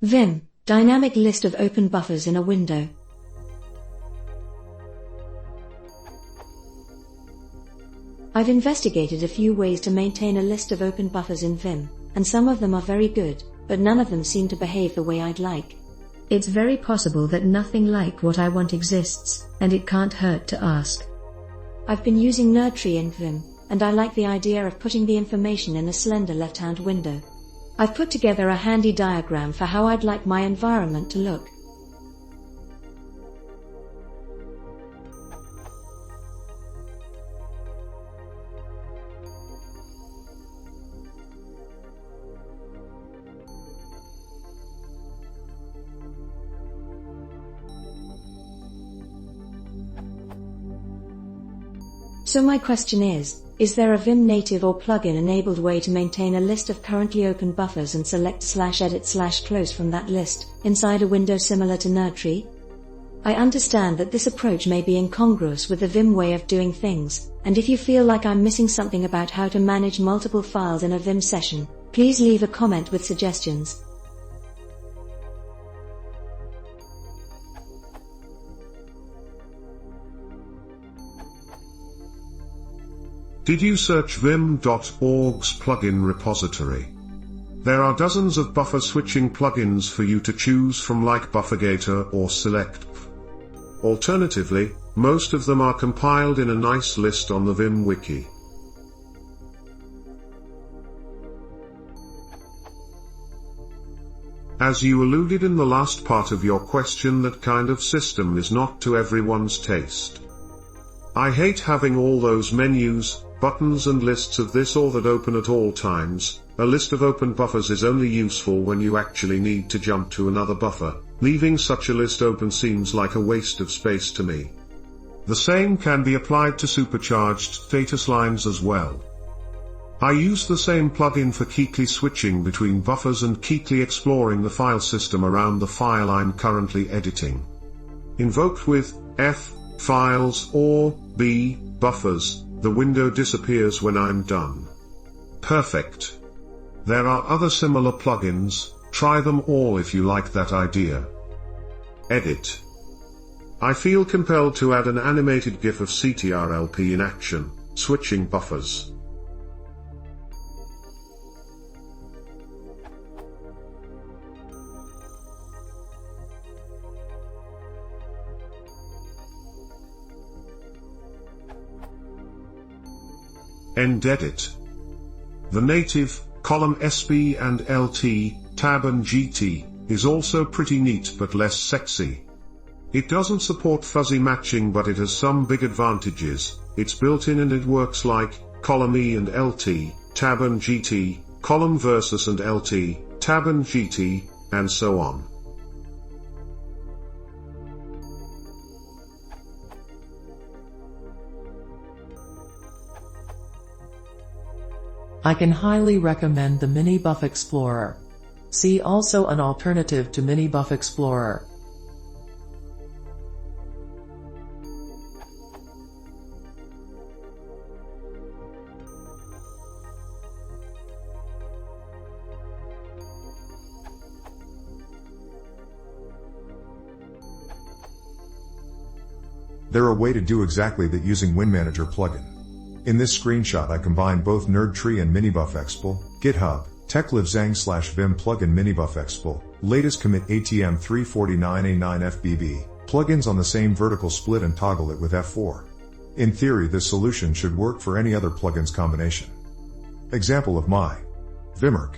Vim, dynamic list of open buffers in a window. I've investigated a few ways to maintain a list of open buffers in Vim, and some of them are very good, but none of them seem to behave the way I'd like. It's very possible that nothing like what I want exists, and it can't hurt to ask. I've been using NerdTree in Vim, and I like the idea of putting the information in a slender left-hand window. I've put together a handy diagram for how I'd like my environment to look. So my question is there a Vim native or plugin enabled way to maintain a list of currently open buffers and select /edit/close from that list, inside a window similar to NerdTree? I understand that this approach may be incongruous with the Vim way of doing things, and if you feel like I'm missing something about how to manage multiple files in a Vim session, please leave a comment with suggestions. Did you search vim.org's plugin repository? There are dozens of buffer switching plugins for you to choose from, like Buffergator or Select. Alternatively, most of them are compiled in a nice list on the Vim wiki. As you alluded in the last part of your question, that kind of system is not to everyone's taste. I hate having all those menus, buttons and lists of this or that open at all times. A list of open buffers is only useful when you actually need to jump to another buffer. Leaving such a list open seems like a waste of space to me. The same can be applied to supercharged status lines as well. I use the same plugin for quickly switching between buffers and quickly exploring the file system around the file I'm currently editing. Invoked with F files or B buffers, the window disappears when I'm done. Perfect. There are other similar plugins, try them all if you like that idea. Edit. I feel compelled to add an animated GIF of CTRLP in action, switching buffers. End edit. The native, column SB and LT, tab and GT, is also pretty neat but less sexy. It doesn't support fuzzy matching, but it has some big advantages. It's built in and it works like column E and LT, tab and GT, column versus and LT, tab and GT, and so on. I can highly recommend the Minibuff Explorer. See also an alternative to Minibuff Explorer. There are a way to do exactly that using WinManager plugin. In this screenshot I combined both NerdTree and Minibuff Expo, GitHub, techlivzang/vim plugin Minibuff Expo, latest commit ATM 349A9FBB, plugins on the same vertical split and toggle it with F4. In theory this solution should work for any other plugins combination. Example of my Vimmerk.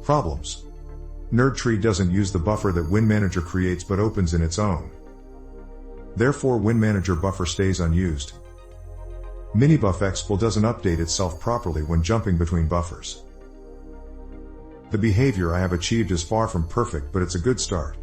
Problems. NerdTree doesn't use the buffer that WinManager creates but opens in its own. Therefore WinManager buffer stays unused. Minibuff doesn't update itself properly when jumping between buffers. The behavior I have achieved is far from perfect, but it's a good start.